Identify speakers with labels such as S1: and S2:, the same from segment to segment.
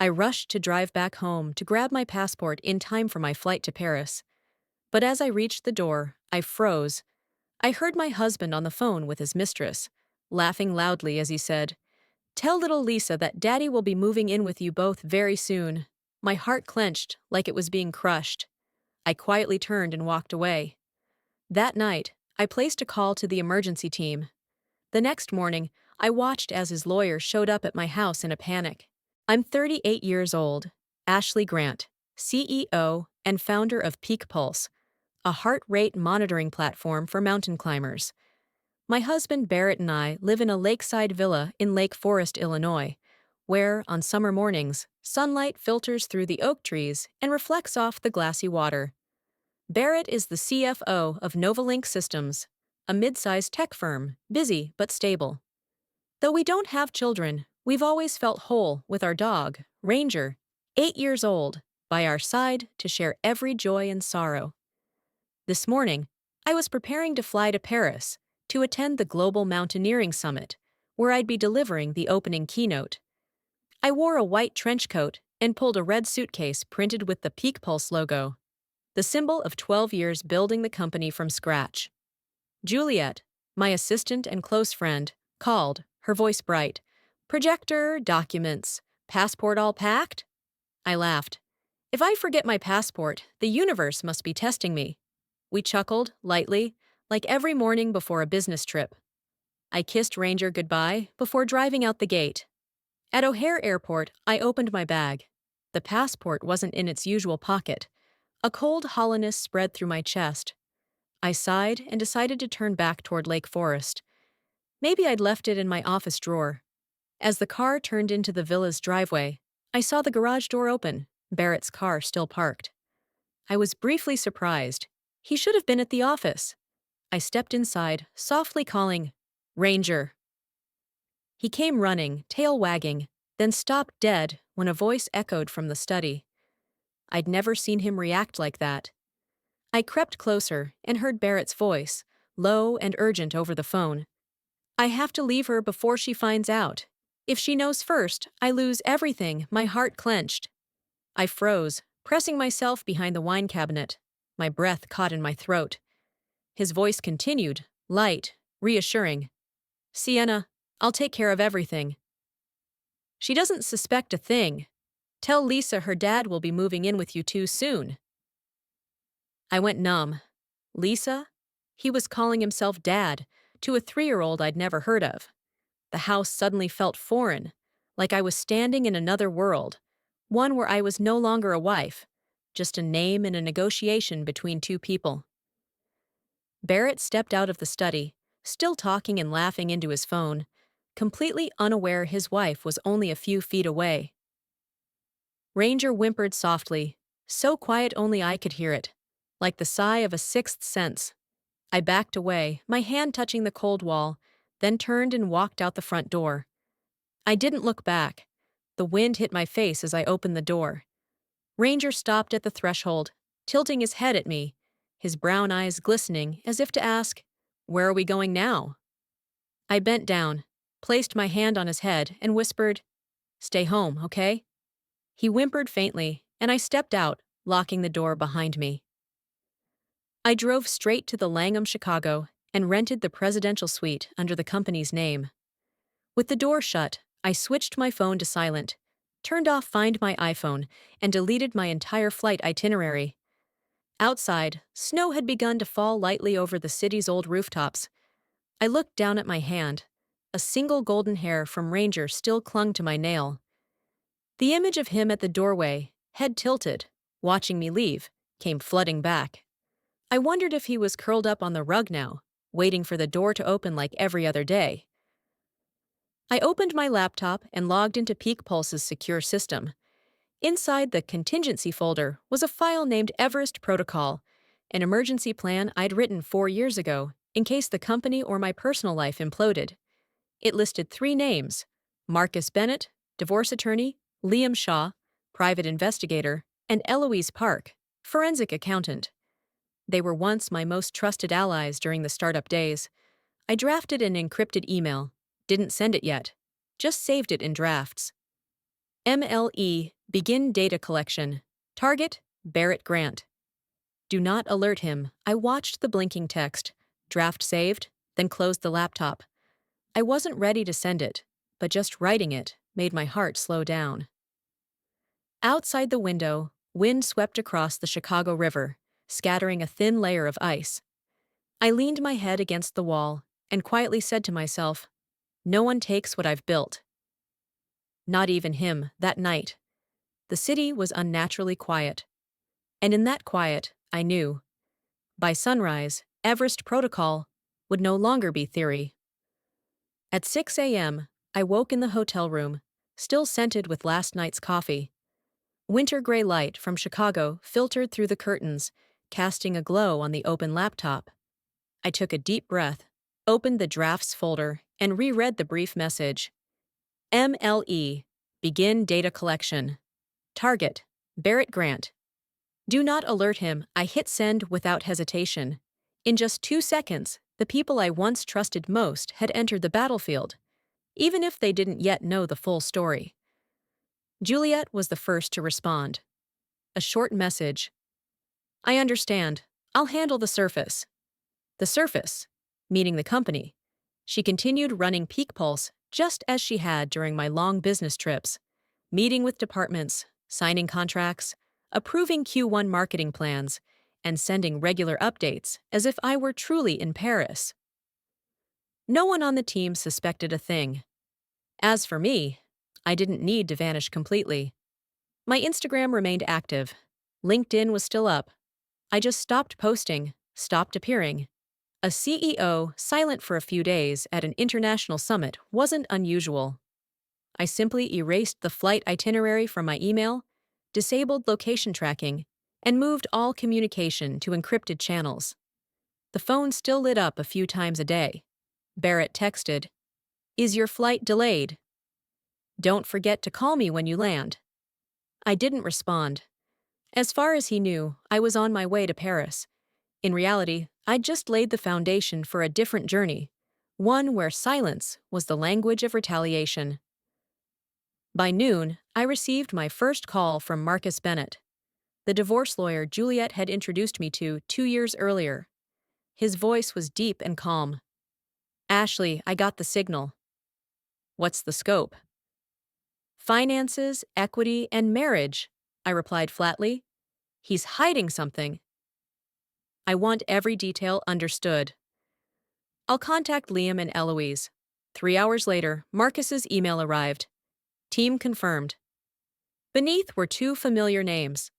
S1: I rushed to drive back home to grab my passport in time for my flight to Paris. But as I reached the door, I froze. I heard my husband on the phone with his mistress, laughing loudly as he said, "Tell little Lisa that Daddy will be moving in with you both very soon." My heart clenched like it was being crushed. I quietly turned and walked away. That night, I placed a call to the emergency team. The next morning, I watched as his lawyer showed up at my house in a panic. I'm 38 years old, Ashley Grant, CEO and founder of Peak Pulse, a heart rate monitoring platform for mountain climbers. My husband Barrett and I live in a lakeside villa in Lake Forest, Illinois, where, on summer mornings, sunlight filters through the oak trees and reflects off the glassy water. Barrett is the CFO of Novalink Systems, a mid-sized tech firm, busy but stable. Though we don't have children, we've always felt whole with our dog, Ranger, 8 years old, by our side to share every joy and sorrow. This morning, I was preparing to fly to Paris to attend the Global Mountaineering Summit, where I'd be delivering the opening keynote. I wore a white trench coat and pulled a red suitcase printed with the Peak Pulse logo, the symbol of 12 years building the company from scratch. Juliet, my assistant and close friend, called, her voice bright. "Projector, documents, passport all packed?" I laughed. If I forget my passport, the universe must be testing me. We chuckled, lightly, like every morning before a business trip. I kissed Ranger goodbye before driving out the gate. At O'Hare Airport, I opened my bag. The passport wasn't in its usual pocket. A cold hollowness spread through my chest. I sighed and decided to turn back toward Lake Forest. Maybe I'd left it in my office drawer. As the car turned into the villa's driveway, I saw the garage door open, Barrett's car still parked. I was briefly surprised. He should have been at the office. I stepped inside, softly calling, "Ranger." He came running, tail wagging, then stopped dead when a voice echoed from the study. I'd never seen him react like that. I crept closer and heard Barrett's voice, low and urgent over the phone. "I have to leave her before she finds out. If she knows first, I lose everything." My heart clenched. I froze, pressing myself behind the wine cabinet. My breath caught in my throat. His voice continued, light, reassuring. "Sienna, I'll take care of everything. She doesn't suspect a thing. Tell Lisa her dad will be moving in with you too soon." I went numb. Lisa? He was calling himself Dad, to a 3-year-old I'd never heard of. The house suddenly felt foreign, like I was standing in another world, one where I was no longer a wife, just a name in a negotiation between two people. Barrett stepped out of the study, still talking and laughing into his phone, completely unaware his wife was only a few feet away. Ranger whimpered softly, so quiet only I could hear it, like the sigh of a sixth sense. I backed away, my hand touching the cold wall, then turned and walked out the front door. I didn't look back. The wind hit my face as I opened the door. Ranger stopped at the threshold, tilting his head at me, his brown eyes glistening as if to ask, "Where are we going now?" I bent down, placed my hand on his head, and whispered, "Stay home, okay?" He whimpered faintly, and I stepped out, locking the door behind me. I drove straight to the Langham Chicago and rented the presidential suite under the company's name. With the door shut, I switched my phone to silent, turned off Find My iPhone, and deleted my entire flight itinerary. Outside, snow had begun to fall lightly over the city's old rooftops. I looked down at my hand. A single golden hair from Ranger still clung to my nail. The image of him at the doorway, head tilted, watching me leave, came flooding back. I wondered if he was curled up on the rug now, waiting for the door to open like every other day. I opened my laptop and logged into Peak Pulse's secure system. Inside the contingency folder was a file named Everest Protocol, an emergency plan I'd written 4 years ago in case the company or my personal life imploded. It listed 3 names: Marcus Bennett, divorce attorney, Liam Shaw, private investigator, and Eloise Park, forensic accountant. They were once my most trusted allies during the startup days. I drafted an encrypted email, didn't send it yet, just saved it in drafts. MLE Begin data collection. Target, Barrett Grant. Do not alert him. I watched the blinking text. Draft saved, then closed the laptop. I wasn't ready to send it, but just writing it made my heart slow down. Outside the window, wind swept across the Chicago River, scattering a thin layer of ice. I leaned my head against the wall and quietly said to myself, "No one takes what I've built." Not even him, that night. The city was unnaturally quiet. And in that quiet, I knew, by sunrise, Everest Protocol would no longer be theory. At 6 a.m., I woke in the hotel room, still scented with last night's coffee. Winter gray light from Chicago filtered through the curtains, casting a glow on the open laptop. I took a deep breath, opened the drafts folder, and reread the brief message. MLE. Begin data collection. Target, Barrett Grant. Do not alert him. I hit send without hesitation. In just 2 seconds, the people I once trusted most had entered the battlefield, even if they didn't yet know the full story. Juliet was the first to respond. A short message. I understand. I'll handle the surface. The surface, meaning the company. She continued running Peak Pulse just as she had during my long business trips, meeting with departments, signing contracts, approving Q1 marketing plans, and sending regular updates as if I were truly in Paris. No one on the team suspected a thing. As for me, I didn't need to vanish completely. My Instagram remained active. LinkedIn was still up. I just stopped posting, stopped appearing. A CEO silent for a few days at an international summit wasn't unusual. I simply erased the flight itinerary from my email, disabled location tracking, and moved all communication to encrypted channels. The phone still lit up a few times a day. Barrett texted, "Is your flight delayed? Don't forget to call me when you land." I didn't respond. As far as he knew, I was on my way to Paris. In reality, I'd just laid the foundation for a different journey, one where silence was the language of retaliation. By noon, I received my first call from Marcus Bennett, the divorce lawyer Juliet had introduced me to 2 years earlier. His voice was deep and calm. "Ashley, I got the signal." "What's the scope?" "Finances, equity, and marriage," I replied flatly. "He's hiding something." "I want every detail understood." "I'll contact Liam and Eloise." 3 hours later, Marcus's email arrived. Team confirmed. Beneath were 2 familiar names.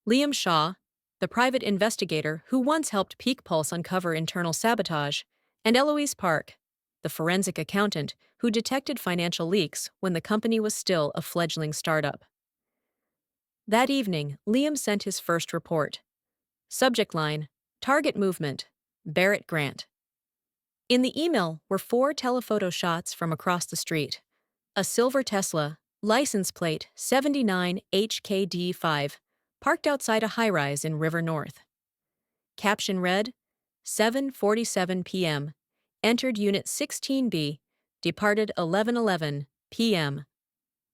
S1: Liam Shaw, the private investigator who once helped Peak Pulse uncover internal sabotage, and Eloise Park, the forensic accountant who detected financial leaks when the company was still a fledgling startup. That evening, Liam sent his first report. Subject line, "Target movement, Barrett Grant." In the email were 4 telephoto shots from across the street. A silver Tesla, license plate 79HKD5, parked outside a high-rise in River North. Caption read, 7:47 p.m., entered Unit 16B, departed 11:11 p.m.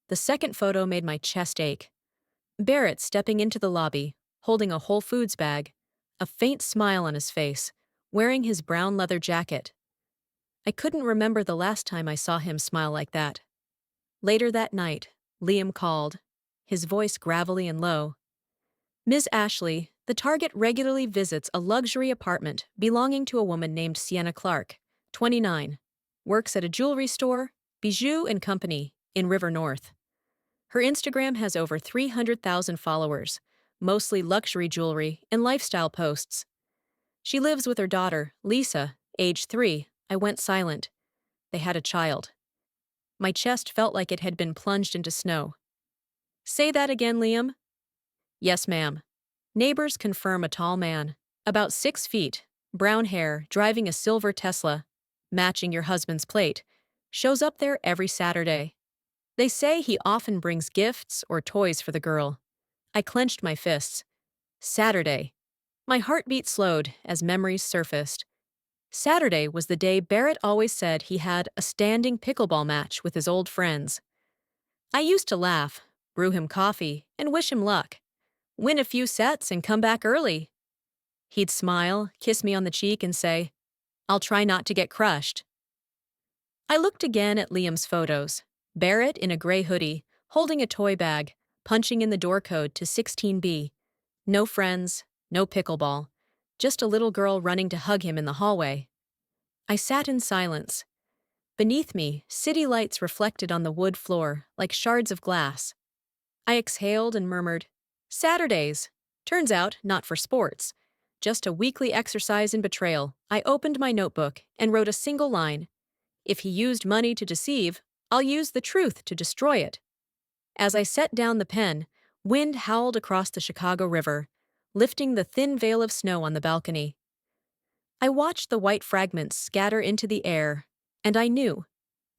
S1: The second photo made my chest ache. Barrett stepping into the lobby, holding a Whole Foods bag, a faint smile on his face, wearing his brown leather jacket. I couldn't remember the last time I saw him smile like that. Later that night, Liam called, his voice gravelly and low. "Ms. Ashley, the target regularly visits a luxury apartment belonging to a woman named Sienna Clark, 29, works at a jewelry store, Bijou and Company, in River North. Her Instagram has over 300,000 followers, mostly luxury jewelry and lifestyle posts. She lives with her daughter, Lisa, age 3. I went silent. They had a child." My chest felt like it had been plunged into snow. "Say that again, Liam." "Yes, ma'am." Neighbors confirm a tall man, about 6 feet, brown hair, driving a silver Tesla, matching your husband's plate, shows up there every Saturday. They say he often brings gifts or toys for the girl. I clenched my fists. Saturday. My heartbeat slowed as memories surfaced. Saturday was the day Barrett always said he had a standing pickleball match with his old friends. I used to laugh, brew him coffee, and wish him luck. Win a few sets and come back early. He'd smile, kiss me on the cheek, and say, "I'll try not to get crushed." I looked again at Liam's photos. Barrett in a gray hoodie, holding a toy bag, punching in the door code to 16B. No friends, no pickleball, just a little girl running to hug him in the hallway. I sat in silence. Beneath me, city lights reflected on the wood floor like shards of glass. I exhaled and murmured, "Saturdays. Turns out, not for sports. Just a weekly exercise in betrayal." I opened my notebook and wrote a single line. If he used money to deceive, I'll use the truth to destroy it. As I set down the pen, wind howled across the Chicago River, lifting the thin veil of snow on the balcony. I watched the white fragments scatter into the air, and I knew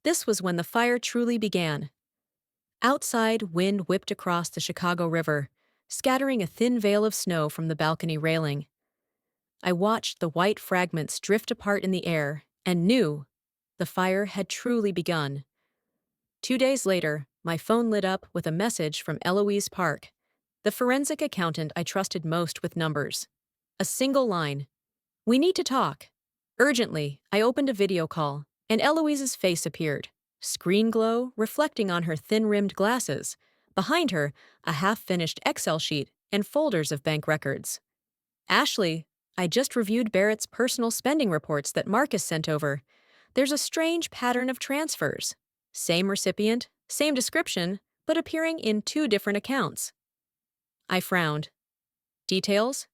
S1: this was when the fire truly began. Outside, wind whipped across the Chicago River, scattering a thin veil of snow from the balcony railing. I watched the white fragments drift apart in the air and knew the fire had truly begun. 2 days later, my phone lit up with a message from Eloise Park, the forensic accountant I trusted most with numbers. A single line. "We need to talk." Urgently, I opened a video call, and Eloise's face appeared, screen glow reflecting on her thin-rimmed glasses. Behind her, a half-finished Excel sheet and folders of bank records. "Ashley, I just reviewed Barrett's personal spending reports that Marcus sent over. There's a strange pattern of transfers. Same recipient, same description, but appearing in two different accounts." I frowned. "Details?"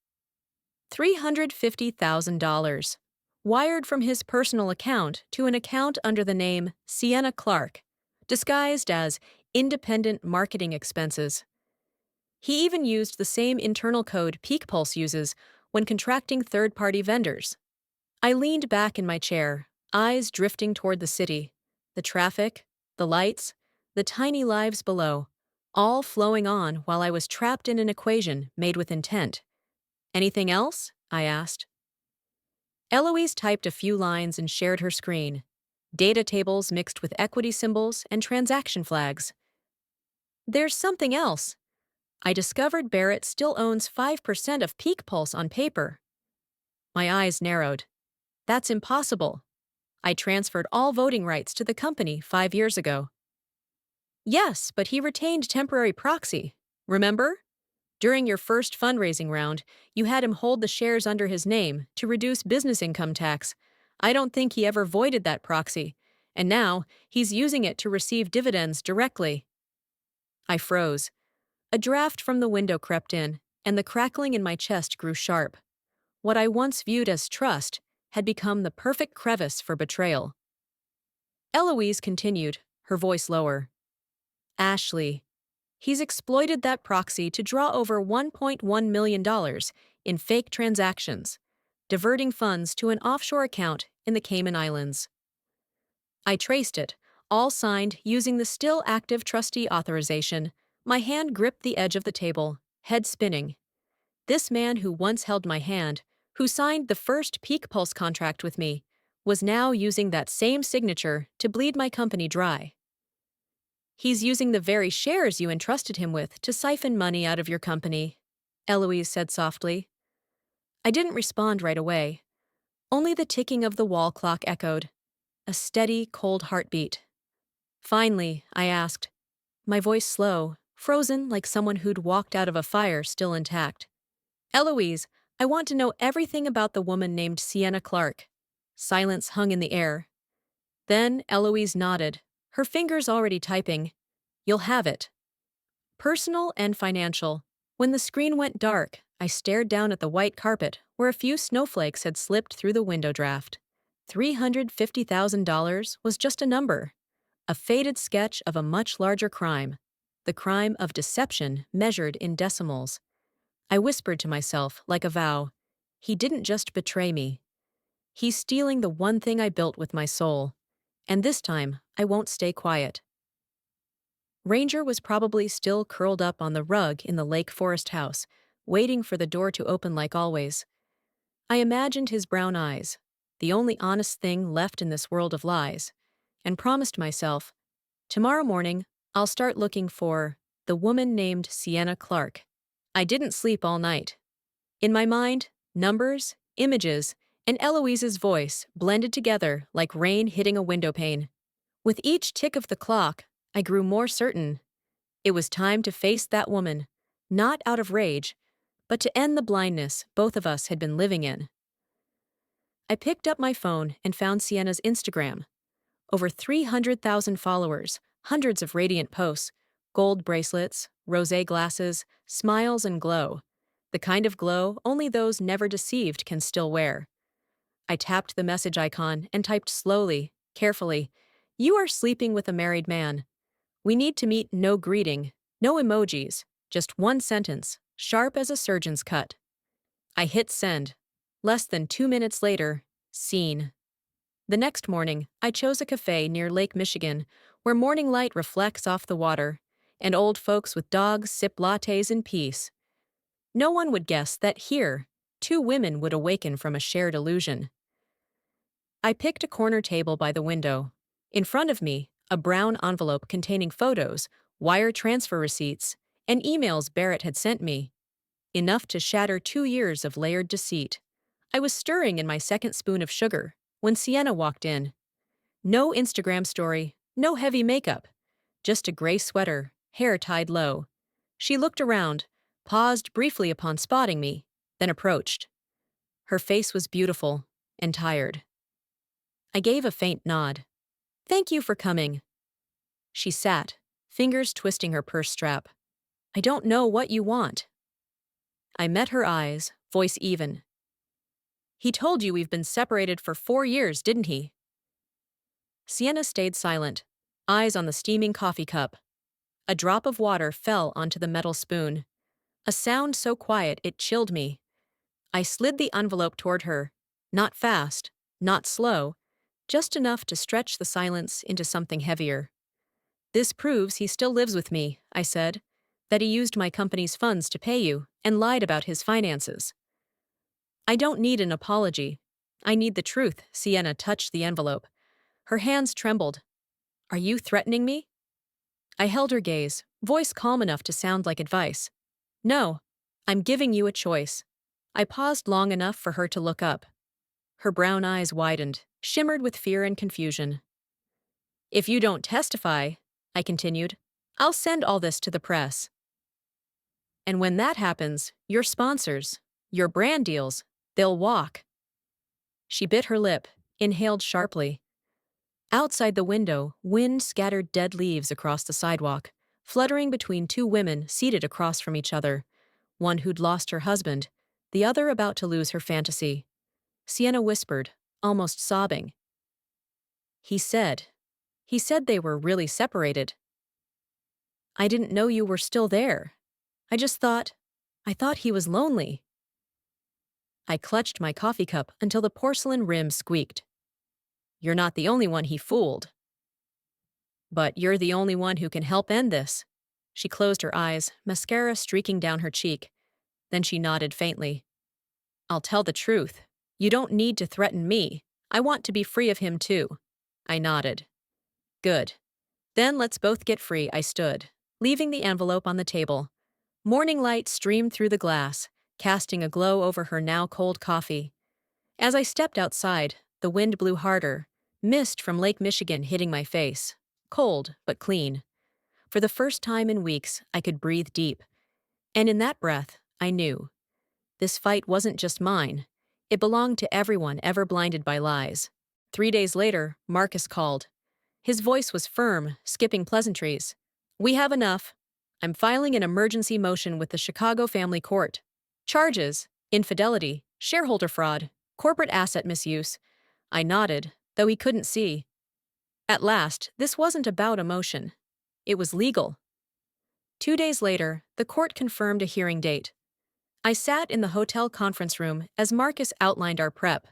S1: $350,000. Wired from his personal account to an account under the name Sienna Clark, disguised as independent marketing expenses. He even used the same internal code Peak Pulse uses when contracting third-party vendors. I leaned back in my chair, eyes drifting toward the city, the traffic, the lights, the tiny lives below, all flowing on while I was trapped in an equation made with intent. "Anything else?" I asked. Eloise typed a few lines and shared her screen. Data tables mixed with equity symbols and transaction flags. "There's something else. I discovered Barrett still owns 5% of Peak Pulse on paper." My eyes narrowed. "That's impossible. I transferred all voting rights to the company 5 years ago." "Yes, but he retained temporary proxy. Remember? During your first fundraising round, you had him hold the shares under his name to reduce business income tax. I don't think he ever voided that proxy, and now he's using it to receive dividends directly." I froze. A draft from the window crept in, and the crackling in my chest grew sharp. What I once viewed as trust had become the perfect crevice for betrayal. Eloise continued, her voice lower. "Ashley, he's exploited that proxy to draw over $1.1 million in fake transactions, diverting funds to an offshore account in the Cayman Islands." I traced it, all signed using the still active trustee authorization. My hand gripped the edge of the table, head spinning. This man who once held my hand, who signed the first Peak Pulse contract with me, was now using that same signature to bleed my company dry. "He's using the very shares you entrusted him with to siphon money out of your company," Eloise said softly. I didn't respond right away. Only the ticking of the wall clock echoed, a steady, cold heartbeat. Finally, I asked, my voice slow, frozen like someone who'd walked out of a fire still intact. "Eloise, I want to know everything about the woman named Sienna Clark." Silence hung in the air. Then Eloise nodded, her fingers already typing. "You'll have it." Personal and financial. When the screen went dark, I stared down at the white carpet where a few snowflakes had slipped through the window draft. $350,000 was just a number, a faded sketch of a much larger crime, the crime of deception measured in decimals. I whispered to myself like a vow, he didn't just betray me. He's stealing the one thing I built with my soul. And this time, I won't stay quiet. Ranger was probably still curled up on the rug in the Lake Forest house, waiting for the door to open like always. I imagined his brown eyes, the only honest thing left in this world of lies, and promised myself, tomorrow morning, I'll start looking for The woman named Sienna Clark. I didn't sleep all night. In my mind, numbers, images, and Eloise's voice blended together like rain hitting a windowpane. With each tick of the clock, I grew more certain. It was time to face that woman, not out of rage, but to end the blindness both of us had been living in. I picked up my phone and found Sienna's Instagram. Over 300,000 followers, hundreds of radiant posts, gold bracelets, rosé glasses, smiles and glow. The kind of glow only those never deceived can still wear. I tapped the message icon and typed slowly, carefully, "You are sleeping with a married man. We need to meet, no greeting, no emojis, just one sentence, sharp as a surgeon's cut." I hit send. Less than 2 minutes later, seen. The next morning, I chose a cafe near Lake Michigan, where morning light reflects off the water, and old folks with dogs sip lattes in peace. No one would guess that here, two women would awaken from a shared illusion. I picked a corner table by the window. In front of me, a brown envelope containing photos, wire transfer receipts, and emails Barrett had sent me. Enough to shatter 2 years of layered deceit. I was stirring in my second spoon of sugar when Sienna walked in. No Instagram story, no heavy makeup, just a gray sweater, hair tied low. She looked around, paused briefly upon spotting me, then approached. Her face was beautiful and tired. I gave a faint nod. "Thank you for coming." She sat, fingers twisting her purse strap. "I don't know what you want." I met her eyes, voice even. "He told you we've been separated for 4 years, didn't he?" Sienna stayed silent, eyes on the steaming coffee cup. A drop of water fell onto the metal spoon. A sound so quiet it chilled me. I slid the envelope toward her, not fast, not slow, just enough to stretch the silence into something heavier. "This proves he still lives with me," I said, "that he used my company's funds to pay you and lied about his finances." "I don't need an apology. I need the truth." Sienna touched the envelope. Her hands trembled. "Are you threatening me?" I held her gaze, voice calm enough to sound like advice. "No, I'm giving you a choice." I paused long enough for her to look up. Her brown eyes widened, shimmered with fear and confusion. "If you don't testify," I continued, "I'll send all this to the press. And when that happens, your sponsors, your brand deals, they'll walk." She bit her lip, inhaled sharply. Outside the window, wind scattered dead leaves across the sidewalk, fluttering between two women seated across from each other, one who'd lost her husband, the other about to lose her fantasy. Sienna whispered, almost sobbing. He said they were really separated." "I didn't know you were still there. I thought he was lonely." I clutched my coffee cup until the porcelain rim squeaked. "You're not the only one he fooled. But you're the only one who can help end this." She closed her eyes, mascara streaking down her cheek. Then she nodded faintly. "I'll tell the truth. You don't need to threaten me. I want to be free of him too." I nodded. "Good. Then let's both get free." I stood, leaving the envelope on the table. Morning light streamed through the glass, casting a glow over her now cold coffee. As I stepped outside, the wind blew harder, mist from Lake Michigan hitting my face. Cold, but clean. For the first time in weeks, I could breathe deep. And in that breath, I knew. This fight wasn't just mine. It belonged to everyone ever blinded by lies. 3 days later, Marcus called. His voice was firm, skipping pleasantries. "We have enough. I'm filing an emergency motion with the Chicago Family Court. Charges: infidelity, shareholder fraud, corporate asset misuse." I nodded, though he couldn't see. At last, this wasn't about emotion. It was legal. 2 days later, the court confirmed a hearing date. I sat in the hotel conference room as Marcus outlined our prep.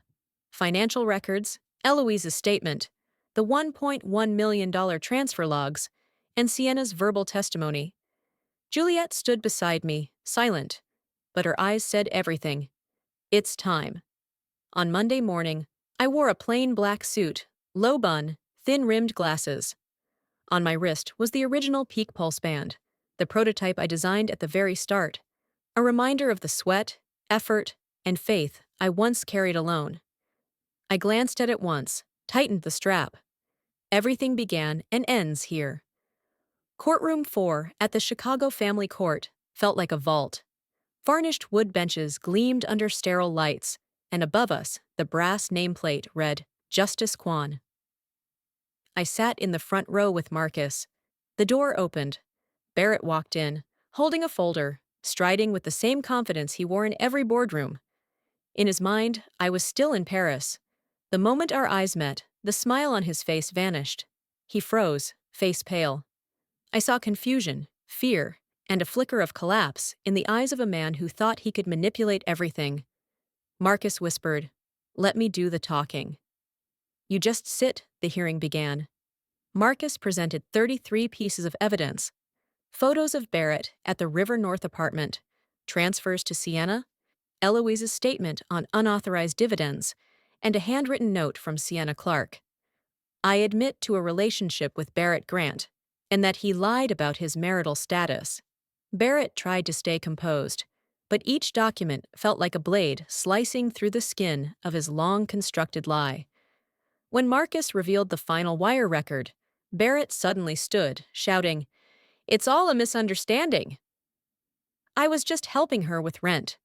S1: Financial records, Eloise's statement, the $1.1 million transfer logs, and Sienna's verbal testimony. Juliet stood beside me, silent, but her eyes said everything. It's time. On Monday morning, I wore a plain black suit, low bun, thin-rimmed glasses. On my wrist was the original Peak Pulse band, the prototype I designed at the very start, a reminder of the sweat, effort, and faith I once carried alone. I glanced at it once, tightened the strap. Everything began and ends here. Courtroom 4 at the Chicago Family Court felt like a vault. Varnished wood benches gleamed under sterile lights, and above us, the brass nameplate read, Justice Kwan. I sat in the front row with Marcus. The door opened. Barrett walked in, holding a folder, striding with the same confidence he wore in every boardroom. In his mind, I was still in Paris. The moment our eyes met, the smile on his face vanished. He froze, face pale. I saw confusion, fear, and a flicker of collapse in the eyes of a man who thought he could manipulate everything. Marcus whispered, "Let me do the talking." "You just sit," the hearing began. Marcus presented 33 pieces of evidence: photos of Barrett at the River North apartment, transfers to Sienna, Eloise's statement on unauthorized dividends, and a handwritten note from Sienna Clark. I admit to a relationship with Barrett Grant, and that he lied about his marital status. Barrett tried to stay composed, but each document felt like a blade slicing through the skin of his long-constructed lie. When Marcus revealed the final wire record, Barrett suddenly stood, shouting, "It's all a misunderstanding. I was just helping her with rent.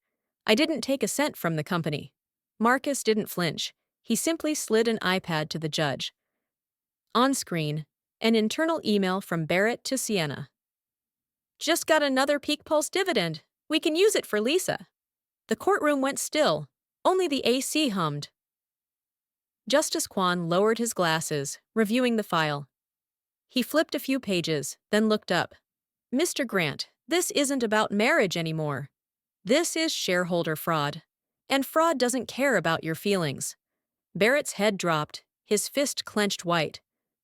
S1: I didn't take a cent from the company." Marcus didn't flinch. He simply slid an iPad to the judge. On screen, an internal email from Barrett to Sienna. "Just got another Peak Pulse dividend. We can use it for Lisa." The courtroom went still. Only the AC hummed. Justice Kwan lowered his glasses, reviewing the file. He flipped a few pages, then looked up. "Mr. Grant, this isn't about marriage anymore. This is shareholder fraud. And fraud doesn't care about your feelings." Barrett's head dropped, his fist clenched white.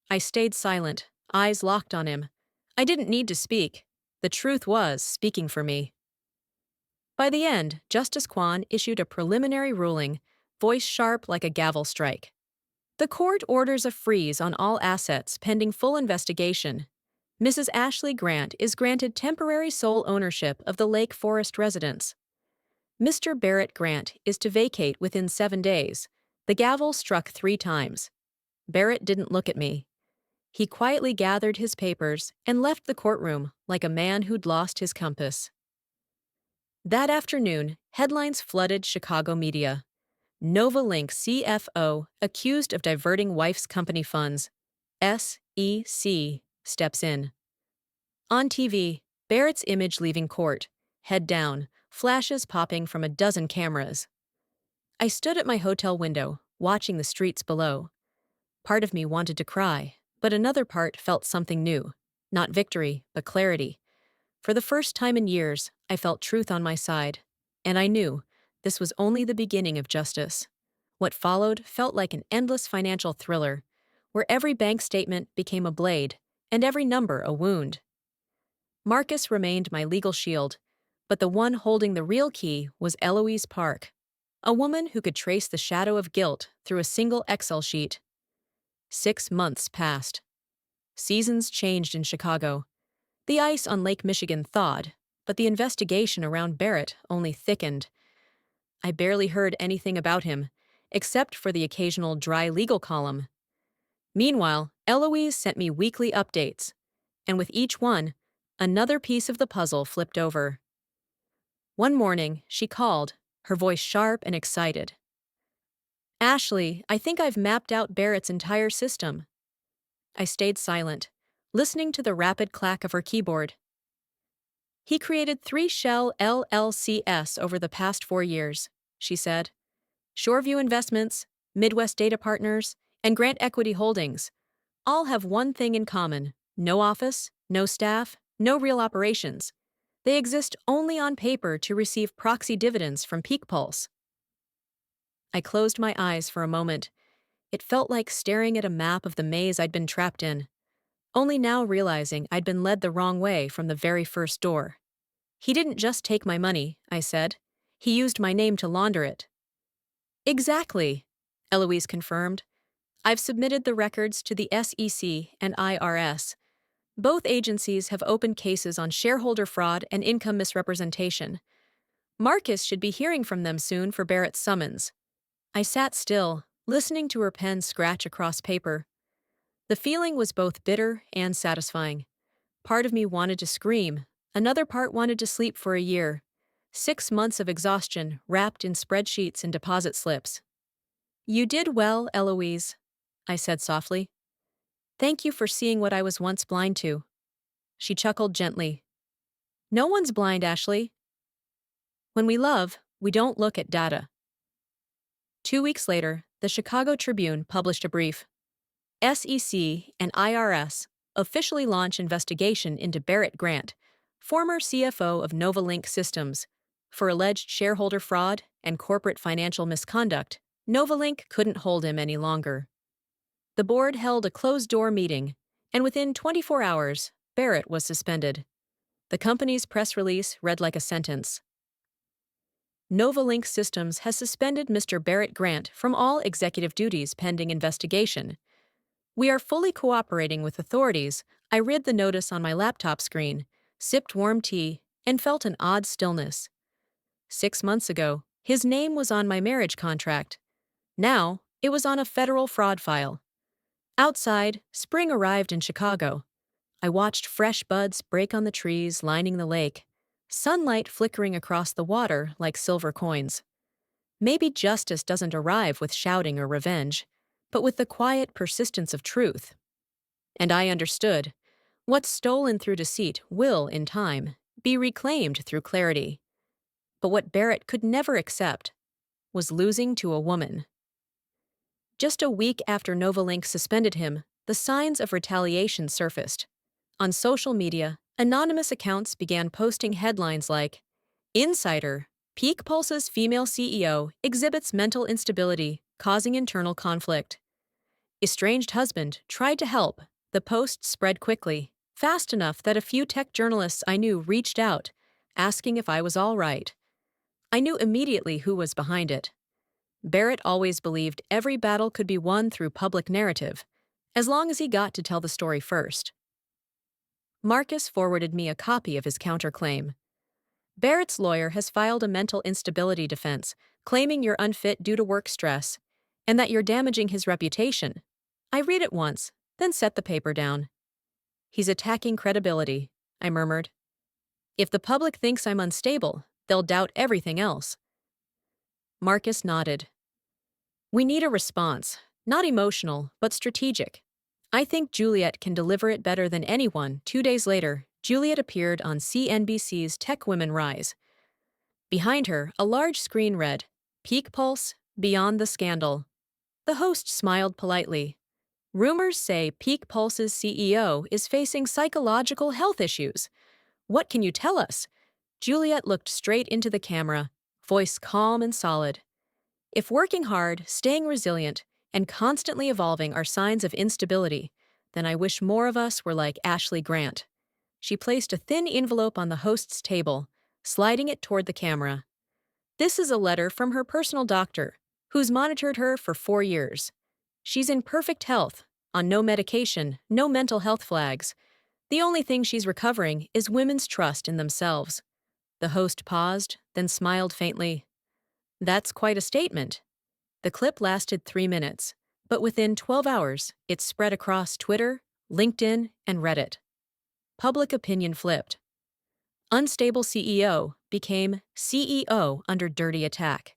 S1: I stayed silent, eyes locked on him. I didn't need to speak. The truth was speaking for me. By the end, Justice Kwan issued a preliminary ruling, voice sharp like a gavel strike. The court orders a freeze on all assets pending full investigation. Mrs. Ashley Grant is granted temporary sole ownership of the Lake Forest residence. Mr. Barrett Grant is to vacate within 7 days. The gavel struck 3 times. Barrett didn't look at me. He quietly gathered his papers and left the courtroom like a man who'd lost his compass. That afternoon, headlines flooded Chicago media. Novalink CFO accused of diverting wife's company funds. SEC steps in. On TV, Barrett's image leaving court, head down, flashes popping from a dozen cameras. I stood at my hotel window, watching the streets below. Part of me wanted to cry, but another part felt something new. Not victory, but clarity. For the first time in years, I felt truth on my side. And I knew this was only the beginning of justice. What followed felt like an endless financial thriller, where every bank statement became a blade, and every number a wound. Marcus remained my legal shield, but the one holding the real key was Eloise Park, a woman who could trace the shadow of guilt through a single Excel sheet. 6 months passed. Seasons changed in Chicago. The ice on Lake Michigan thawed, but the investigation around Barrett only thickened. I barely heard anything about him, except for the occasional dry legal column. Meanwhile, Eloise sent me weekly updates, and with each one, another piece of the puzzle flipped over. One morning, she called, her voice sharp and excited. "Ashley, I think I've mapped out Barrett's entire system." I stayed silent, listening to the rapid clack of her keyboard. "He created 3 shell LLCs over the past 4 years," she said. "Shoreview Investments, Midwest Data Partners, and Grant Equity Holdings all have one thing in common: no office, no staff, no real operations. They exist only on paper to receive proxy dividends from Peak Pulse." I closed my eyes for a moment. It felt like staring at a map of the maze I'd been trapped in, only now realizing I'd been led the wrong way from the very first door. "He didn't just take my money," I said. "He used my name to launder it." "Exactly," Eloise confirmed. "I've submitted the records to the SEC and IRS. Both agencies have opened cases on shareholder fraud and income misrepresentation. Marcus should be hearing from them soon for Barrett's summons. I sat still, listening to her pen scratch across paper. The feeling was both bitter and satisfying. Part of me wanted to scream, another part wanted to sleep for a year. 6 months of exhaustion wrapped in spreadsheets and deposit slips. You did well, Eloise, I said softly. Thank you for seeing what I was once blind to. She chuckled gently. No one's blind, Ashley. When we love, we don't look at data. 2 weeks later, the Chicago Tribune published a brief. SEC and IRS officially launch investigation into Barrett Grant, former CFO of Novalink Systems, for alleged shareholder fraud and corporate financial misconduct. Novalink couldn't hold him any longer. The board held a closed-door meeting, and within 24 hours, Barrett was suspended. The company's press release read like a sentence. Novalink Systems has suspended Mr. Barrett Grant from all executive duties pending investigation. We are fully cooperating with authorities. I read the notice on my laptop screen, sipped warm tea, and felt an odd stillness. 6 months ago, his name was on my marriage contract. Now, it was on a federal fraud file. Outside, spring arrived in Chicago. I watched fresh buds break on the trees lining the lake, sunlight flickering across the water like silver coins. Maybe justice doesn't arrive with shouting or revenge, but with the quiet persistence of truth. And I understood. What's stolen through deceit will, in time, be reclaimed through clarity. But what Barrett could never accept was losing to a woman. Just a week after Novalink suspended him, the signs of retaliation surfaced. On social media, anonymous accounts began posting headlines like, Insider, Peak Pulse's female CEO exhibits mental instability, causing internal conflict. Estranged husband tried to help. The post spread quickly, fast enough that a few tech journalists I knew reached out, asking if I was all right. I knew immediately who was behind it. Barrett always believed every battle could be won through public narrative, as long as he got to tell the story first. Marcus forwarded me a copy of his counterclaim. Barrett's lawyer has filed a mental instability defense, claiming you're unfit due to work stress, and that you're damaging his reputation. I read it once, then set the paper down. He's attacking credibility, I murmured. If the public thinks I'm unstable, they'll doubt everything else. Marcus nodded. We need a response, not emotional, but strategic. I think Juliet can deliver it better than anyone. 2 days later, Juliet appeared on CNBC's Tech Women Rise. Behind her, a large screen read, Peak Pulse, Beyond the Scandal. The host smiled politely. Rumors say Peak Pulse's CEO is facing psychological health issues. What can you tell us? Juliet looked straight into the camera, voice calm and solid. If working hard, staying resilient, and constantly evolving are signs of instability, then I wish more of us were like Ashley Grant. She placed a thin envelope on the host's table, sliding it toward the camera. This is a letter from her personal doctor, who's monitored her for 4 years. She's in perfect health, on no medication, no mental health flags. The only thing she's recovering is women's trust in themselves. The host paused, then smiled faintly. That's quite a statement. The clip lasted 3 minutes, but within 12 hours, it spread across Twitter, LinkedIn, and Reddit. Public opinion flipped. Unstable CEO became CEO under dirty attack.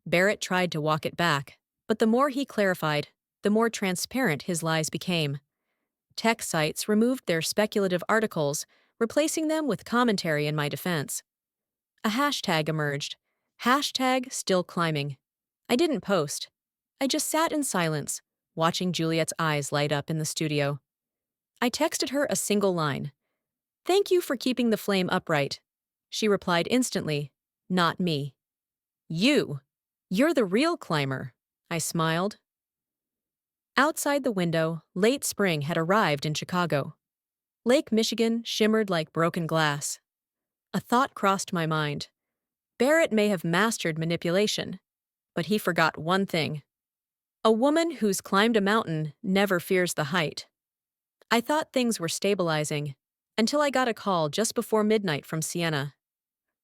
S1: Barrett tried to walk it back, but the more he clarified, the more transparent his lies became. Tech sites removed their speculative articles, replacing them with commentary in my defense. A hashtag emerged. Hashtag still climbing. I didn't post. I just sat in silence, watching Juliet's eyes light up in the studio. I texted her a single line. Thank you for keeping the flame upright. She replied instantly, not me. You. You're the real climber. I smiled. Outside the window, late spring had arrived in Chicago. Lake Michigan shimmered like broken glass. A thought crossed my mind. Barrett may have mastered manipulation, but he forgot one thing. A woman who's climbed a mountain never fears the height. I thought things were stabilizing until I got a call just before midnight from Sienna.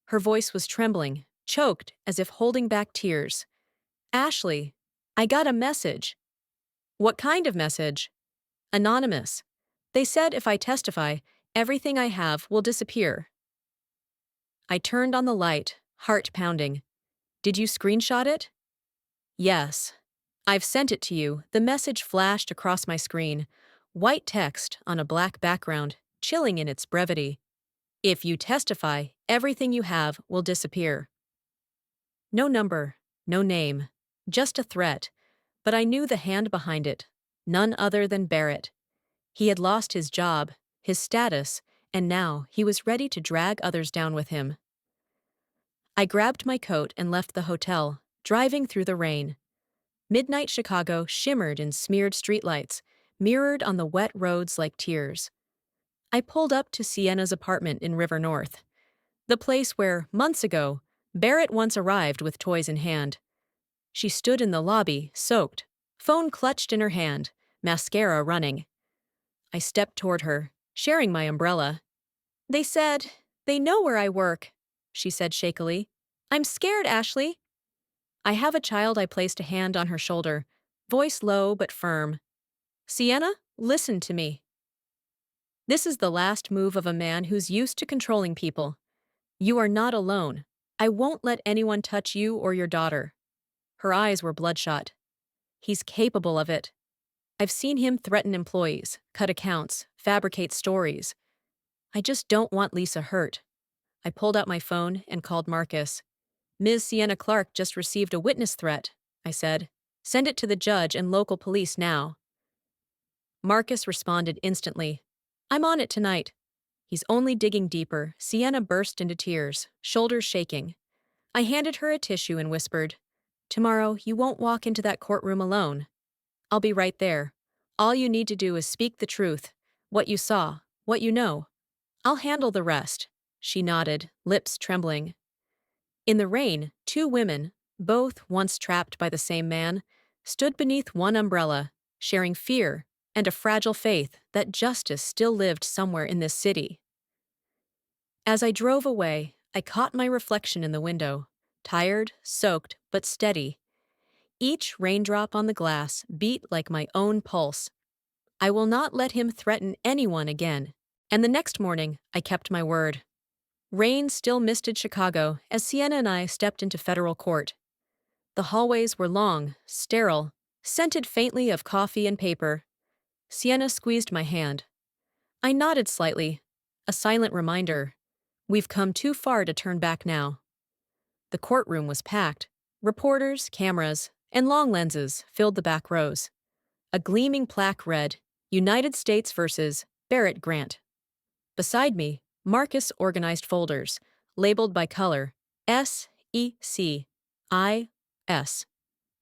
S1: Her voice was trembling, choked as if holding back tears. Ashley, I got a message. What kind of message? Anonymous. They said if I testify, everything I have will disappear. I turned on the light, heart pounding. Did you screenshot it? Yes. I've sent it to you. The message flashed across my screen. White text on a black background, chilling in its brevity. If you testify, everything you have will disappear. No number, no name, just a threat, but I knew the hand behind it, none other than Barrett. He had lost his job, his status, and now he was ready to drag others down with him. I grabbed my coat and left the hotel, driving through the rain. Midnight Chicago shimmered in smeared streetlights, mirrored on the wet roads like tears. I pulled up to Sienna's apartment in River North, the place where, months ago, Barrett once arrived with toys in hand. She stood in the lobby, soaked, phone clutched in her hand, mascara running. I stepped toward her, sharing my umbrella. They said, they know where I work, she said shakily. I'm scared, Ashley. I have a child. I placed a hand on her shoulder, voice low but firm. Sienna, listen to me. This is the last move of a man who's used to controlling people. You are not alone. I won't let anyone touch you or your daughter. Her eyes were bloodshot. He's capable of it. I've seen him threaten employees, cut accounts, fabricate stories. I just don't want Lisa hurt. I pulled out my phone and called Marcus. Ms. Sienna Clark just received a witness threat, I said. Send it to the judge and local police now. Marcus responded instantly. I'm on it tonight. He's only digging deeper. Sienna burst into tears, shoulders shaking. I handed her a tissue and whispered, Tomorrow, you won't walk into that courtroom alone. I'll be right there. All you need to do is speak the truth, what you saw, what you know. I'll handle the rest. She nodded, lips trembling. In the rain, two women, both once trapped by the same man, stood beneath one umbrella, sharing fear and a fragile faith that justice still lived somewhere in this city. As I drove away, I caught my reflection in the window, tired, soaked, but steady. Each raindrop on the glass beat like my own pulse. I will not let him threaten anyone again. And the next morning, I kept my word. Rain still misted Chicago as Sienna and I stepped into federal court. The hallways were long, sterile, scented faintly of coffee and paper. Sienna squeezed my hand. I nodded slightly, a silent reminder. We've come too far to turn back now. The courtroom was packed. Reporters, cameras, and long lenses filled the back rows. A gleaming plaque read, United States versus Barrett Grant. Beside me, Marcus organized folders, labeled by color, S-E-C, I-S,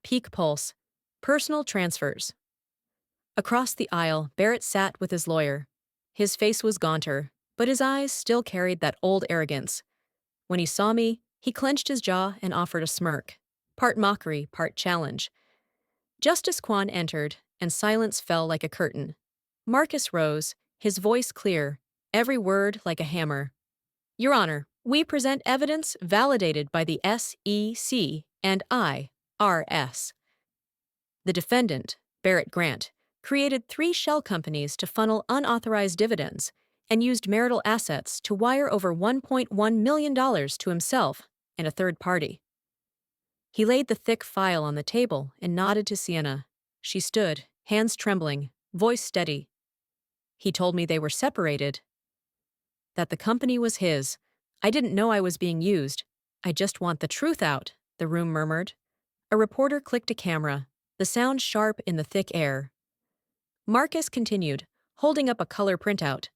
S1: peak pulse, personal transfers. Across the aisle, Barrett sat with his lawyer. His face was gaunter, but his eyes still carried that old arrogance. When he saw me, he clenched his jaw and offered a smirk, part mockery, part challenge. Justice Kwan entered, and silence fell like a curtain. Marcus rose, his voice clear, every word like a hammer. Your Honor, we present evidence validated by the SEC and IRS. The defendant, Barrett Grant, created 3 shell companies to funnel unauthorized dividends and used marital assets to wire over $1.1 million to himself and a third party. He laid the thick file on the table and nodded to Sienna. She stood, hands trembling, voice steady. He told me they were separated, that the company was his. I didn't know I was being used. I just want the truth out, the room murmured. A reporter clicked a camera, the sound sharp in the thick air. Marcus continued, holding up a color printout.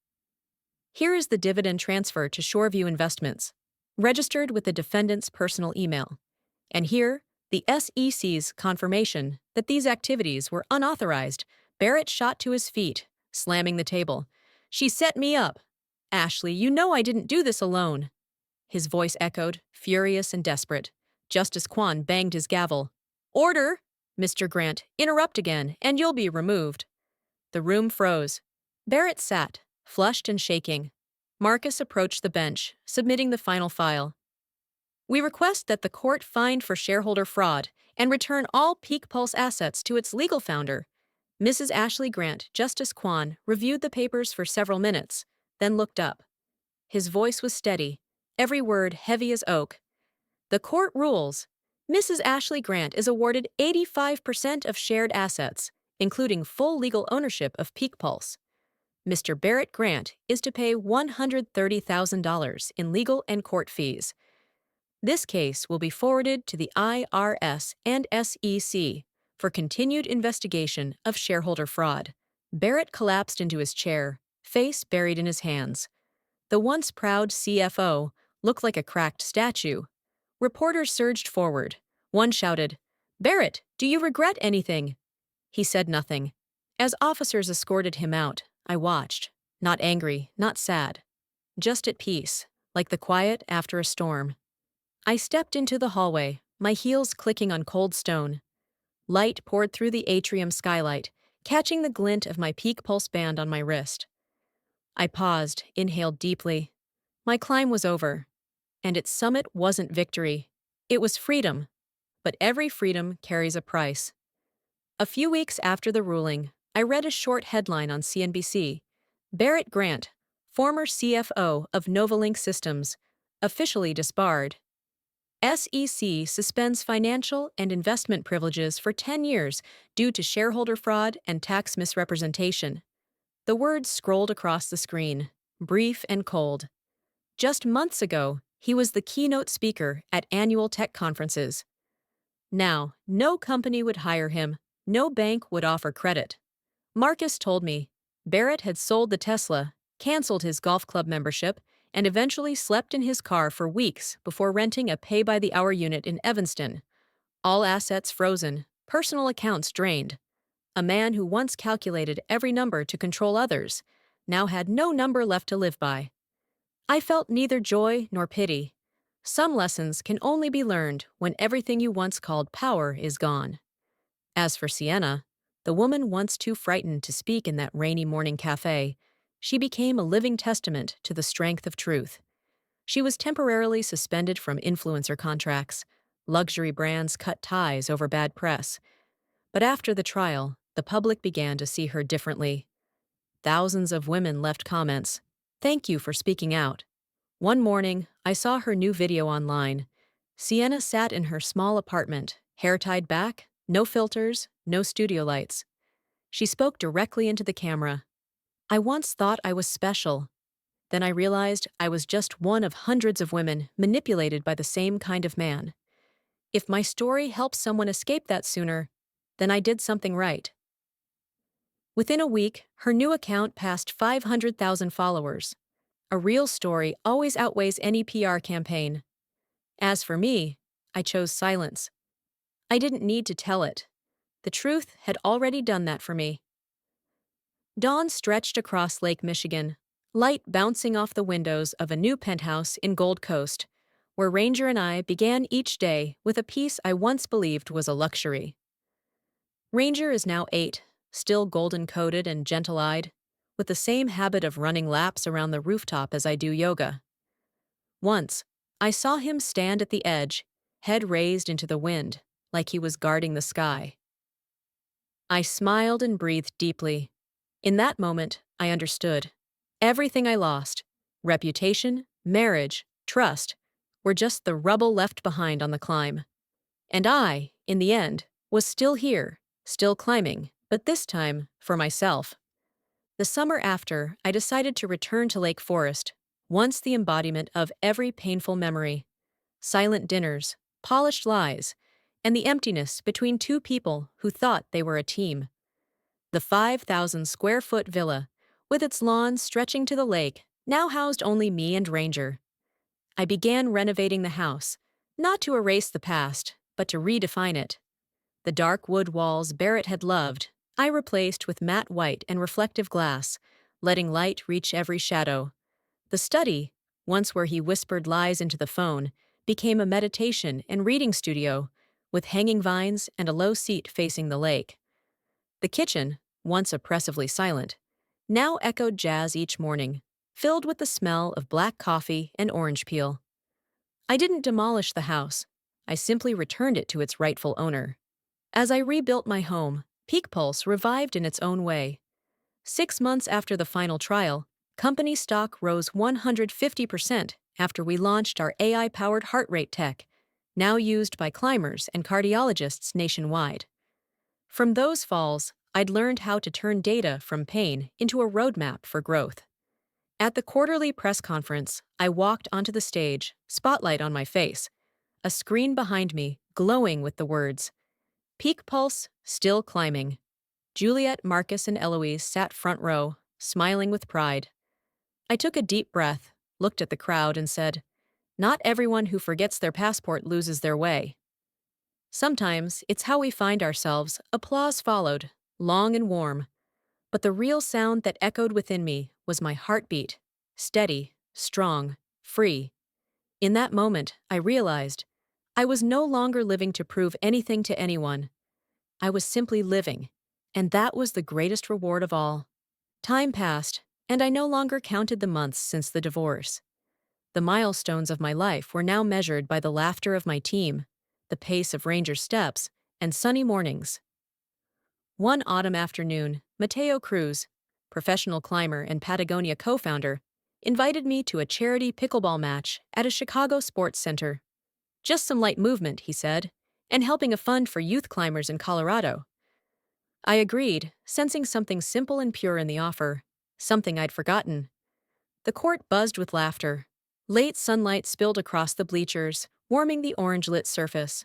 S1: Here is the dividend transfer to Shoreview Investments, registered with the defendant's personal email. And here, the SEC's confirmation that these activities were unauthorized. Barrett shot to his feet, slamming the table. She set me up. Ashley, you know I didn't do this alone. His voice echoed, furious and desperate. Justice Kwan banged his gavel. Order! Mr. Grant, interrupt again, and you'll be removed. The room froze. Barrett sat, flushed and shaking. Marcus approached the bench, submitting the final file. We request that the court find for shareholder fraud and return all Peak Pulse assets to its legal founder. Mrs. Ashley Grant, Justice Kwan, reviewed the papers for several minutes, then looked up. His voice was steady, every word heavy as oak. The court rules. Mrs. Ashley Grant is awarded 85% of shared assets, including full legal ownership of Peak Pulse. Mr. Barrett Grant is to pay $130,000 in legal and court fees. This case will be forwarded to the IRS and SEC for continued investigation of shareholder fraud. Barrett collapsed into his chair, face buried in his hands. The once proud CFO looked like a cracked statue. Reporters surged forward. One shouted, "Barrett, do you regret anything?" He said nothing. As officers escorted him out, I watched, not angry, not sad, just at peace, like the quiet after a storm. I stepped into the hallway, my heels clicking on cold stone. Light poured through the atrium skylight, catching the glint of my Peak Pulse band on my wrist. I paused, inhaled deeply. My climb was over, and its summit wasn't victory. It was freedom, but every freedom carries a price. A few weeks after the ruling, I read a short headline on CNBC. Barrett Grant, former CFO of Novalink Systems, officially disbarred. SEC suspends financial and investment privileges for 10 years due to shareholder fraud and tax misrepresentation. The words scrolled across the screen, brief and cold. Just months ago, he was the keynote speaker at annual tech conferences. Now, no company would hire him, no bank would offer credit. Marcus told me Barrett had sold the Tesla, canceled his golf club membership, and eventually slept in his car for weeks before renting a pay-by-the-hour unit in Evanston. All assets frozen, personal accounts drained. A man who once calculated every number to control others now had no number left to live by. I felt neither joy nor pity. Some lessons can only be learned when everything you once called power is gone. As for Sienna, the woman once too frightened to speak in that rainy morning cafe, she became a living testament to the strength of truth. She was temporarily suspended from influencer contracts. Luxury brands cut ties over bad press. But after the trial, the public began to see her differently. Thousands of women left comments. "Thank you for speaking out." One morning, I saw her new video online. Sienna sat in her small apartment, hair tied back, no filters, no studio lights. She spoke directly into the camera. "I once thought I was special. Then I realized I was just one of hundreds of women manipulated by the same kind of man. If my story helps someone escape that sooner, then I did something right." Within a week, her new account passed 500,000 followers. A real story always outweighs any PR campaign. As for me, I chose silence. I didn't need to tell it. The truth had already done that for me. Dawn stretched across Lake Michigan, light bouncing off the windows of a new penthouse in Gold Coast, where Ranger and I began each day with a peace I once believed was a luxury. Ranger is now 8, still golden-coated and gentle-eyed, with the same habit of running laps around the rooftop as I do yoga. Once, I saw him stand at the edge, head raised into the wind, like he was guarding the sky. I smiled and breathed deeply. In that moment, I understood. Everything I lost, reputation, marriage, trust, were just the rubble left behind on the climb. And I, in the end, was still here, still climbing, but this time for myself. The summer after, I decided to return to Lake Forest, once the embodiment of every painful memory. Silent dinners, polished lies, and the emptiness between two people who thought they were a team. The 5,000-square-foot villa, with its lawn stretching to the lake, now housed only me and Ranger. I began renovating the house, not to erase the past, but to redefine it. The dark wood walls Barrett had loved, I replaced with matte white and reflective glass, letting light reach every shadow. The study, once where he whispered lies into the phone, became a meditation and reading studio, with hanging vines and a low seat facing the lake. The kitchen, once oppressively silent, now echoed jazz each morning, filled with the smell of black coffee and orange peel. I didn't demolish the house. I simply returned it to its rightful owner. As I rebuilt my home, Peak Pulse revived in its own way. 6 months after the final trial, company stock rose 150% after we launched our AI-powered heart rate tech, now used by climbers and cardiologists nationwide. From those falls, I'd learned how to turn data from pain into a roadmap for growth. At the quarterly press conference, I walked onto the stage, spotlight on my face, a screen behind me glowing with the words, Peak Pulse, still climbing. Juliet, Marcus, and Eloise sat front row, smiling with pride. I took a deep breath, looked at the crowd, and said, not everyone who forgets their passport loses their way. Sometimes it's how we find ourselves. Applause followed, long and warm. But the real sound that echoed within me was my heartbeat, steady, strong, free. In that moment, I realized I was no longer living to prove anything to anyone. I was simply living, and that was the greatest reward of all. Time passed, and I no longer counted the months since the divorce. The milestones of my life were now measured by the laughter of my team, the pace of Ranger steps, and sunny mornings. One autumn afternoon, Mateo Cruz, professional climber and Patagonia co-founder, invited me to a charity pickleball match at a Chicago sports center. Just some light movement, he said, and helping a fund for youth climbers in Colorado. I agreed, sensing something simple and pure in the offer, something I'd forgotten. The court buzzed with laughter. Late sunlight spilled across the bleachers, warming the orange-lit surface.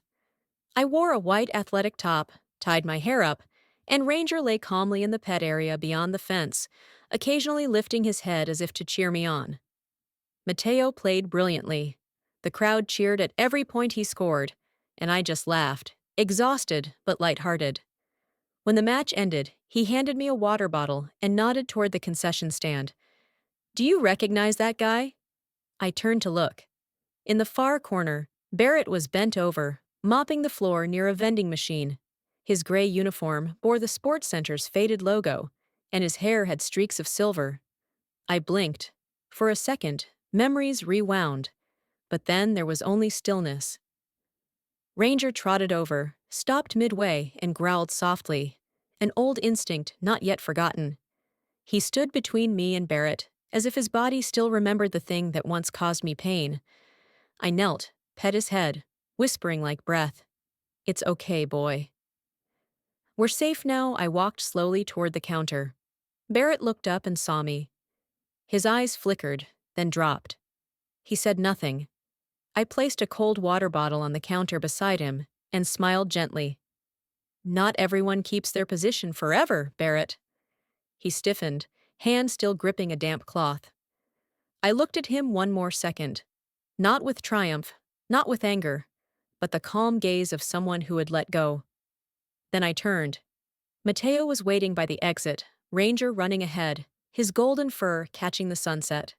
S1: I wore a white athletic top, tied my hair up, and Ranger lay calmly in the pet area beyond the fence, occasionally lifting his head as if to cheer me on. Mateo played brilliantly. The crowd cheered at every point he scored, and I just laughed, exhausted but lighthearted. When the match ended, he handed me a water bottle and nodded toward the concession stand. Do you recognize that guy? I turned to look. In the far corner, Barrett was bent over, mopping the floor near a vending machine. His gray uniform bore the sports center's faded logo, and his hair had streaks of silver. I blinked. For a second, memories rewound. But then there was only stillness. Ranger trotted over, stopped midway, and growled softly, an old instinct not yet forgotten. He stood between me and Barrett, as if his body still remembered the thing that once caused me pain. I knelt, pet his head, whispering like breath, It's okay, boy. We're safe now. I walked slowly toward the counter. Barrett looked up and saw me. His eyes flickered, then dropped. He said nothing. I placed a cold water bottle on the counter beside him and smiled gently. Not everyone keeps their position forever, Barrett. He stiffened, hand still gripping a damp cloth. I looked at him one more second. Not with triumph, not with anger, but the calm gaze of someone who had let go. Then I turned. Mateo was waiting by the exit, Ranger running ahead, his golden fur catching the sunset.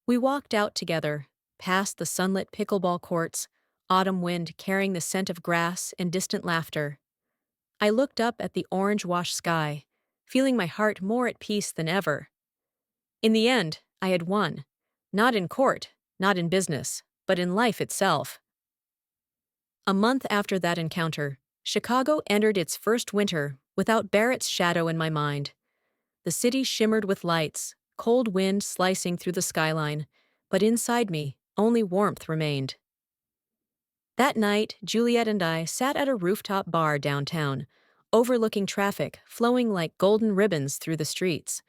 S1: We walked out together, past the sunlit pickleball courts, autumn wind carrying the scent of grass and distant laughter. I looked up at the orange-washed sky, feeling my heart more at peace than ever. In the end, I had won. Not in court, not in business, but in life itself. A month after that encounter, Chicago entered its first winter without Barrett's shadow in my mind. The city shimmered with lights, cold wind slicing through the skyline, but inside me, only warmth remained. That night, Juliet and I sat at a rooftop bar downtown, overlooking traffic flowing like golden ribbons through the streets.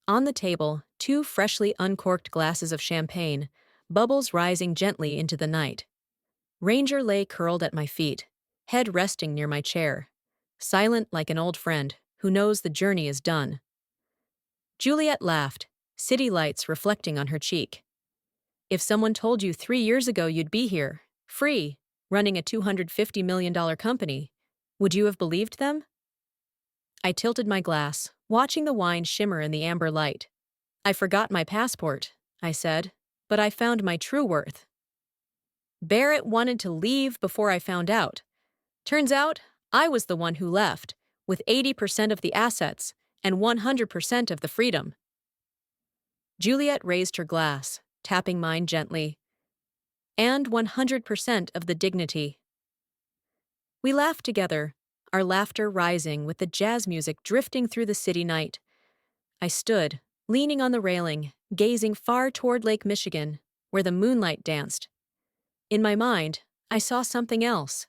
S1: On the table, 2 freshly uncorked glasses of champagne, bubbles rising gently into the night. Ranger lay curled at my feet, head resting near my chair, silent like an old friend who knows the journey is done. Juliet laughed, city lights reflecting on her cheek. If someone told you 3 years ago you'd be here, free, running a $250 million company, would you have believed them? I tilted my glass, watching the wine shimmer in the amber light. I forgot my passport, I said, but I found my true worth. Barrett wanted to leave before I found out. Turns out, I was the one who left, with 80% of the assets, and 100% of the freedom. Juliet raised her glass, tapping mine gently, and 100% of the dignity. We laughed together, our laughter rising with the jazz music drifting through the city night. I stood, leaning on the railing, gazing far toward Lake Michigan, where the moonlight danced. In my mind, I saw something else: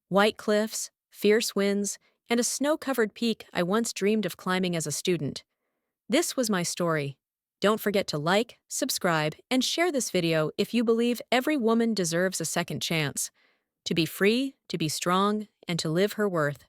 S1: white cliffs, fierce winds, and a snow-covered peak I once dreamed of climbing as a student. This was my story. Don't forget to like, subscribe, and share this video if you believe every woman deserves a second chance. To be free, to be strong, and to live her worth.